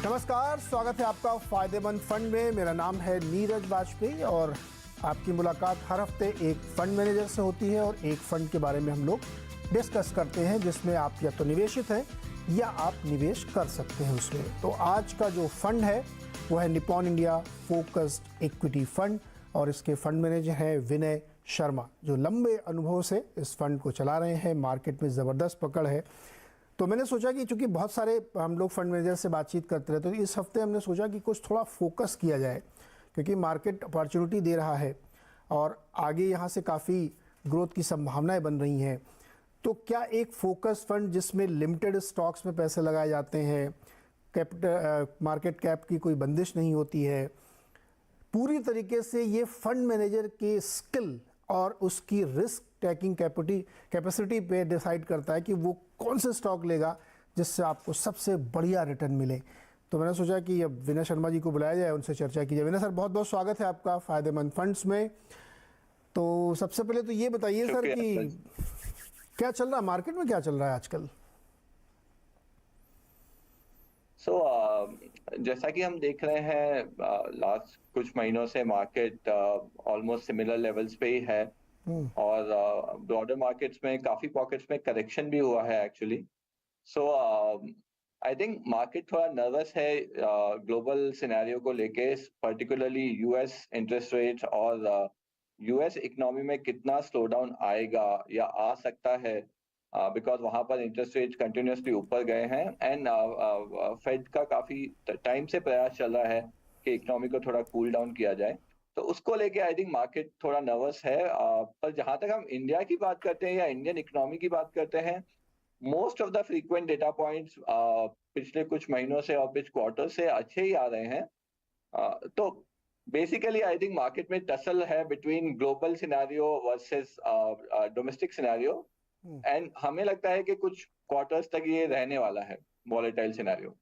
नमस्कार, स्वागत है आपका फायदेमंद फंड में। मेरा नाम है नीरज वाजपेयी और आपकी मुलाकात हर हफ्ते एक फंड मैनेजर से होती है और एक फंड के बारे में हम लोग डिस्कस करते हैं जिसमें आप या तो निवेशित हैं या आप निवेश कर सकते हैं उसमें। तो आज का जो फंड है वो है Nippon India focused equity fund और इसके फंड मैनेजर हैं विनय शर्मा, जो लंबे अनुभव से इस फंड को चला रहे हैं। मार्केट में ज़बरदस्त पकड़ है। तो मैंने सोचा कि चूंकि बहुत सारे हम लोग फंड मैनेजर से बातचीत करते रहते, तो इस हफ्ते हमने सोचा कि कुछ थोड़ा फोकस किया जाए, क्योंकि मार्केट अपॉर्चुनिटी दे रहा है और आगे यहाँ से काफ़ी ग्रोथ की संभावनाएं बन रही हैं। तो क्या एक फोकस फंड जिसमें लिमिटेड स्टॉक्स में पैसे लगाए जाते हैं, मार्केट कैप की कोई बंदिश नहीं होती है, पूरी तरीके से ये फंड मैनेजर के स्किल और उसकी रिस्क टेकिंग कैपेसिटी पे डिसाइड करता है कि वो कौन से स्टॉक लेगा जिससे आपको सबसे बढ़िया रिटर्न मिले। तो मैंने सोचा कि अब विनय शर्मा जी को बुलाया जाए, उनसे चर्चा की जाए। विनय सर, बहुत बहुत स्वागत है आपका फायदेमंद फंड्स में। तो सबसे पहले तो ये बताइए सर कि क्या चल रहा है मार्केट में, क्या चल रहा है आजकल? जैसा कि हम देख रहे हैं लास्ट कुछ महीनों से मार्केट ऑलमोस्ट सिमिलर लेवल्स पे ही है और ब्रॉडर मार्केट्स में काफी पॉकेट्स में करेक्शन भी हुआ है actually. So I think market थोड़ा नर्वस है ग्लोबल सिनेरियो को लेके, पर्टिकुलरली यूएस इंटरेस्ट रेट्स और यूएस इकोनॉमी में कितना स्लो डाउन आएगा या आ सकता है, बिकॉज वहां पर इंटरेस्ट रेट कंटिन्यूसली ऊपर गए हैं एंड फेड का काफी टाइम से प्रयास चल रहा है कि इकोनॉमी को थोड़ा कूल डाउन किया जाए। तो उसको लेके आई थिंक मार्केट थोड़ा नर्वस है। पर जहां तक हम इंडिया की बात करते हैं या इंडियन इकोनॉमी की बात करते हैं, most of the frequent data points पिछले कुछ महीनों से और कुछ क्वार्टर से अच्छे ही आ रहे हैं। तो बेसिकली आई थिंक मार्केट में टसल है between global scenario versus domestic scenario and हमें लगता है कि कुछ क्वार्टर्स तक ये रहने वाला है वॉलेटाइल सिनेरियो।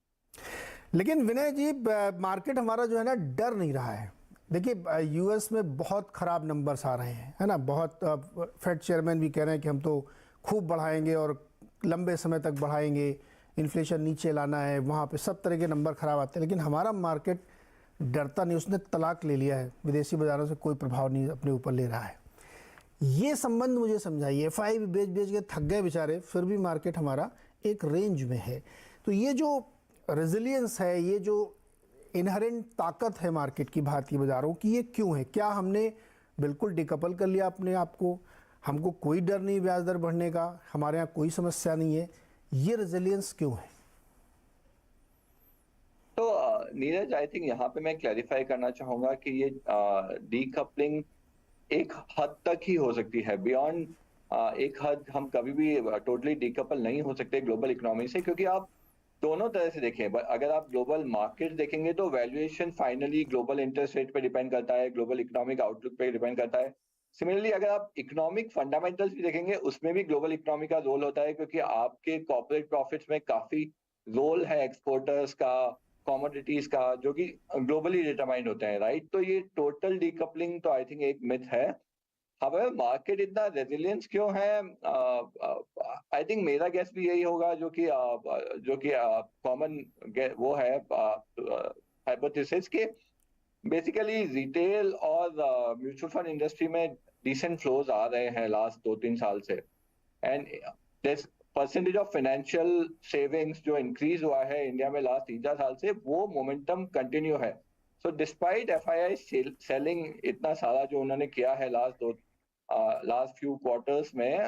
लेकिन विनय जी, मार्केट हमारा जो है ना डर नहीं रहा है। देखिए, यूएस में बहुत ख़राब नंबर्स आ रहे हैं, है ना। बहुत फेड चेयरमैन भी कह रहे हैं कि हम तो खूब बढ़ाएंगे और लंबे समय तक बढ़ाएंगे, इन्फ्लेशन नीचे लाना है। वहाँ पे सब तरह के नंबर ख़राब आते हैं, लेकिन हमारा मार्केट डरता नहीं। उसने तलाक ले लिया है, विदेशी बाज़ारों से कोई प्रभाव नहीं अपने ऊपर ले रहा है। ये संबंध मुझे समझाइए। एफआई भी बेच बेच के थक गए बेचारे, फिर भी मार्केट हमारा एक रेंज में है। तो ये जो रेजिलियंस है, ये जो इनहेरेंट ताकत है मार्केट की, भारतीय बाज़ारों की, ये क्यों है? क्या हमने बिल्कुल डिकपल कर लिया अपने आप को? हमको कोई डर नहीं ब्याज दर बढ़ने का, हमारे यहाँ कोई समस्या नहीं है। ये रेजिलियंस क्यों है? तो नीरज, आई थिंक यहाँ पे मैं क्लैरिफाई करना चाहूंगा कि ये डीकपलिंग एक हद तक ही हो सकती है। बियॉन्ड एक हद हम कभी भी टोटली डीकपल नहीं हो सकते ग्लोबल इकोनॉमी से, क्योंकि आप दोनों तरह से देखें। अगर आप ग्लोबल मार्केट देखेंगे तो valuation finally global interest rate पे डिपेंड करता है, ग्लोबल इकोनॉमिक आउटलुक पे डिपेंड करता है। सिमिलरली अगर आप इकोनॉमिक फंडामेंटल्स भी देखेंगे, उसमें भी ग्लोबल इकोनॉमी का रोल होता है, क्योंकि आपके कॉर्पोरेट प्रॉफिट्स में काफी रोल है एक्सपोर्टर्स का, कमोडिटीज का, जो कि ग्लोबली डिटरमाइंड होते हैं, राइट। तो ये टोटल डीकपलिंग तो आई थिंक एक मिथ है। हमारे मार्केट इतना रेजिलियंस क्यों है? आई थिंक मेरा गेस भी यही होगा, जो कि कॉमन वो है हाइपोथेसिस के बेसिकली रिटेल और म्यूचुअल फंड इंडस्ट्री में डिसेंट फ्लोज आ रहे हैं लास्ट 2-3 साल से and percentage of financial savings जो इंक्रीज हुआ है इंडिया में लास्ट 3-4 साल से, वो मोमेंटम कंटिन्यू है। सो डिस्पाइट एफआईआई सेलिंग इतना सारा जो उन्होंने किया है लास्ट फ्यू क्वार्टर्स में,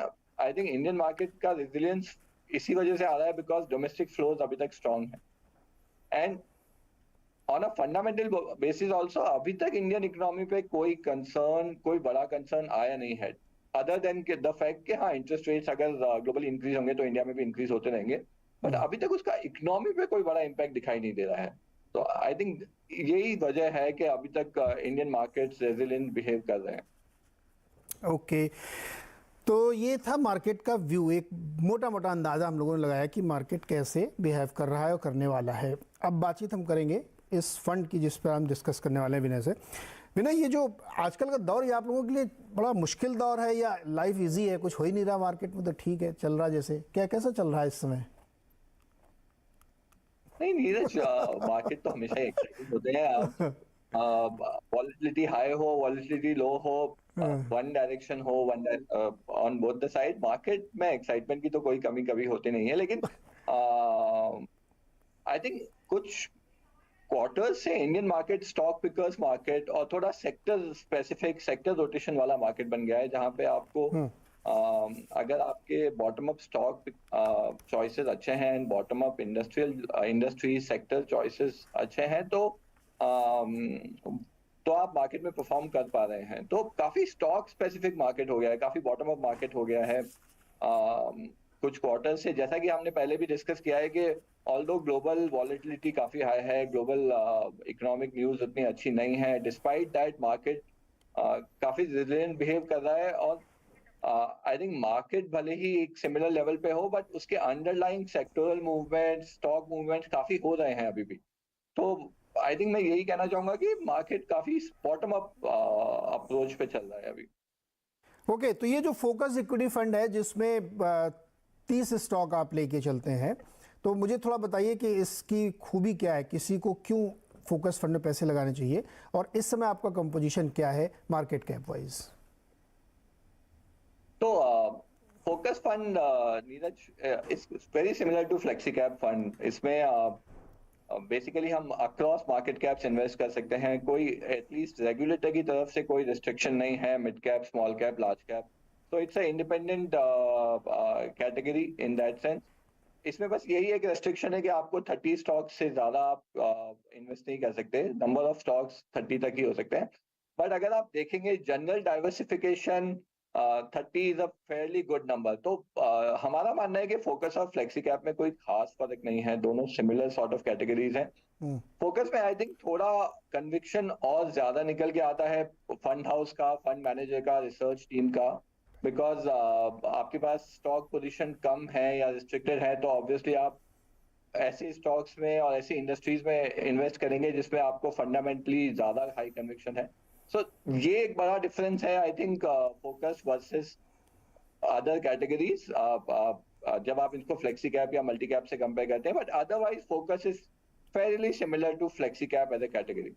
आई थिंक इंडियन मार्केट का रेजिलियंस इसी वजह से आ रहा है बिकॉज डोमेस्टिक फ्लोज अभी तक स्ट्रांग है। And on a fundamental basis also अभी तक इंडियन इकोनॉमी पे कोई बड़ा कंसर्न आया नहीं है, अदर देन द फैक्ट कि हाँ, इंटरेस्ट रेट्स अगर ग्लोबली इंक्रीज होंगे तो इंडिया में भी इंक्रीज होते रहेंगे, बट अभी तक उसका इकोनॉमी पे कोई बड़ा इम्पैक्ट दिखाई नहीं दे रहा है। तो आई थिंक यही वजह है कि अभी तक इंडियन मार्केट्स रेजिलिएंट बिहेव कर रहे हैं। ओके, तो ये था मार्केट का व्यू। एक मोटा मोटा अंदाज़ा हम लोगों ने लगाया कि मार्केट कैसे बिहेव कर रहा है और करने वाला है। अब बातचीत हम करेंगे इस फंड की जिस पर हम डिस्कस करने वाले हैं विनय से। विनय, ये जो आजकल का दौर, ये आप लोगों के लिए बड़ा मुश्किल दौर है या लाइफ इजी है? कुछ हो ही नहीं रहा मार्केट में, तो ठीक है, चल रहा जैसे, क्या कैसा चल रहा है इस समय? नहीं नीरज, मार्केट तो हमेशा एक्साइटेड होते हैं। आप वॉलेटिलिटी हाई हो, वॉलेटिलिटी लो हो, वन डायरेक्शन हो, one on both the side, market में एक्साइटमेंट की तो कोई कमी कभी होती नहीं है। लेकिन आई थिंक कुछ क्वार्टर्स से Indian market stock pickers market और थोड़ा सेक्टर स्पेसिफिक सेक्टर रोटेशन वाला मार्केट बन गया है, जहां पे आपको अगर आपके बॉटम अप स्टॉक चॉइसेस अच्छे हैं, bottom up industry sector choices अच्छे हैं, तो आप मार्केट में परफॉर्म कर पा रहे हैं। तो काफी स्टॉक स्पेसिफिक मार्केट हो गया है, काफी बॉटम अप मार्केट हो गया है कुछ क्वार्टर से। जैसा कि हमने पहले भी डिस्कस किया है कि ऑल्दो ग्लोबल वॉलेटिलिटी काफी हाई है, ग्लोबल इकोनॉमिक न्यूज उतनी अच्छी नहीं है, डिस्पाइट दैट मार्केट काफी रिजिलिएंट बिहेव कर रहा है। और आई थिंक मार्केट भले ही एक सिमिलर लेवल पे हो, बट उसके underlying sectoral movement, stock movement काफी हो रहे हैं अभी भी। तो आई थिंक मैं यही कहना चाहूंगा कि मार्केट काफी बॉटम अप अप्रोच पे चल रहा है अभी। ओके, तो ये जो फोकस इक्विटी फंड है जिसमें 30 स्टॉक आप लेके चलते हैं, तो मुझे थोड़ा बताइए कि इसकी खूबी क्या है, किसी को क्यों फोकस फंड में पैसे लगाने चाहिए, और इस समय आपका कंपोजिशन क्या है मार्केट कैप वाइज? तो focus fund Neeraj is very similar to flexi cap fund. इसमें बेसिकली हम अक्रॉस मार्केट कैप्स इन्वेस्ट कर सकते हैं, कोई एटलीस्ट रेगुलेटर की तरफ से कोई रिस्ट्रिक्शन नहीं है, mid cap, small cap, large cap. तो it's a independent category in that sense. इसमें बस यही एक रेस्ट्रिक्शन है कि आपको 30 स्टॉक्स से ज्यादा आप इन्वेस्ट नहीं कर सकते, नंबर ऑफ स्टॉक्स 30 तक ही हो सकते हैं। बट अगर आप देखेंगे general diversification 30 is a fairly good number. तो हमारा मानना है कि फोकस और फ्लेक्सी कैप में कोई खास फर्क नहीं है, दोनों सिमिलर सॉर्ट ऑफ कैटेगरीज हैं। फोकस में आई थिंक थोड़ा कन्विक्शन और ज्यादा निकल के आता है फंड हाउस का, फंड मैनेजर का, रिसर्च टीम का। बिकॉज आपके पास स्टॉक पोजीशन कम है या रिस्ट्रिक्टेड है, तो ऑब्वियसली आप ऐसे स्टॉक्स में और ऐसी इंडस्ट्रीज में इन्वेस्ट करेंगे जिसमें आपको फंडामेंटली ज्यादा हाई कन्विक्शन है। सो ये एक बड़ा डिफरेंस है I think focus versus other categories, जब आप इनको फ्लेक्सी कैप या मल्टी कैप से कंपेयर करते हैं। But otherwise focus is fairly similar to flexi cap as a category.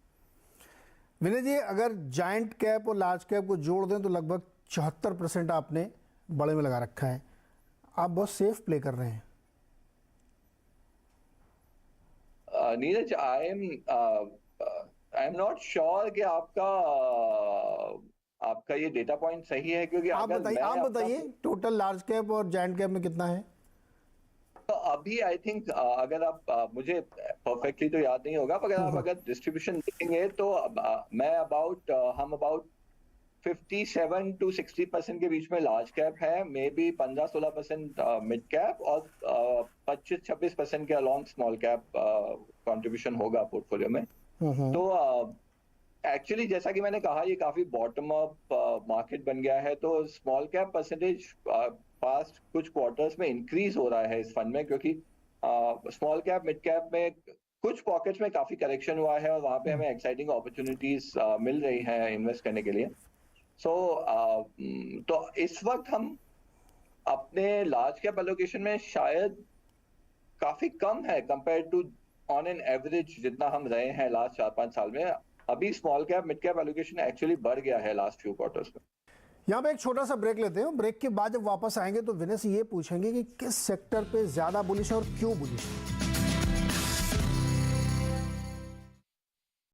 Vinay ji, अगर जायंट कैप और लार्ज कैप को जोड़ दें तो लगभग 74% आपने बड़े में लगा रखा है। आप बहुत सेफ प्ले कर रहे हैं। Neeraj, I am not sure कि आपका ये डेटा पॉइंट सही है, क्योंकि आप बताइए टोटल लार्ज कैप और जायंट कैप में कितना है? तो अभी आई थिंक अगर आप मुझे परफेक्टली तो याद नहीं होगा, मगर आप अगर डिस्ट्रीब्यूशन देखेंगे तो हम अबाउट 57 to 60% के बीच में लार्ज कैप है, मे बी 15-16% मिड कैप, और 25-26% के अलॉन्ग स्मॉल कैप कंट्रीब्यूशन होगा पोर्टफोलियो में। तो एक्चुअली जैसा कि मैंने कहा, ये काफी बॉटम अप मार्केट बन गया है। तो स्मॉल कैप परसेंटेज पास्ट कुछ क्वार्टर्स में इंक्रीज हो रहा है इस फंड में, क्योंकि स्मॉल कैप, मिड कैप में कुछ पॉकेट्स में काफी करेक्शन हुआ है और वहां पे हमें एक्साइटिंग अपॉर्चुनिटीज मिल रही हैं इन्वेस्ट करने के लिए। तो इस वक्त हम अपने लार्ज कैप एलोकेशन में शायद काफी कम है compare to on an average जितना हम रहे हैं लास्ट 4-5 साल में। अभी small cap, mid cap allocation actually बढ़ गया है लास्ट फ्यू क्वार्टर्स में। यहाँ पे एक छोटा सा ब्रेक लेते हैं। ब्रेक के बाद जब वापस आएंगे तो विनय से ये पूछेंगे कि किस सेक्टर पे ज्यादा बुलिश है और क्यों बुलिश है।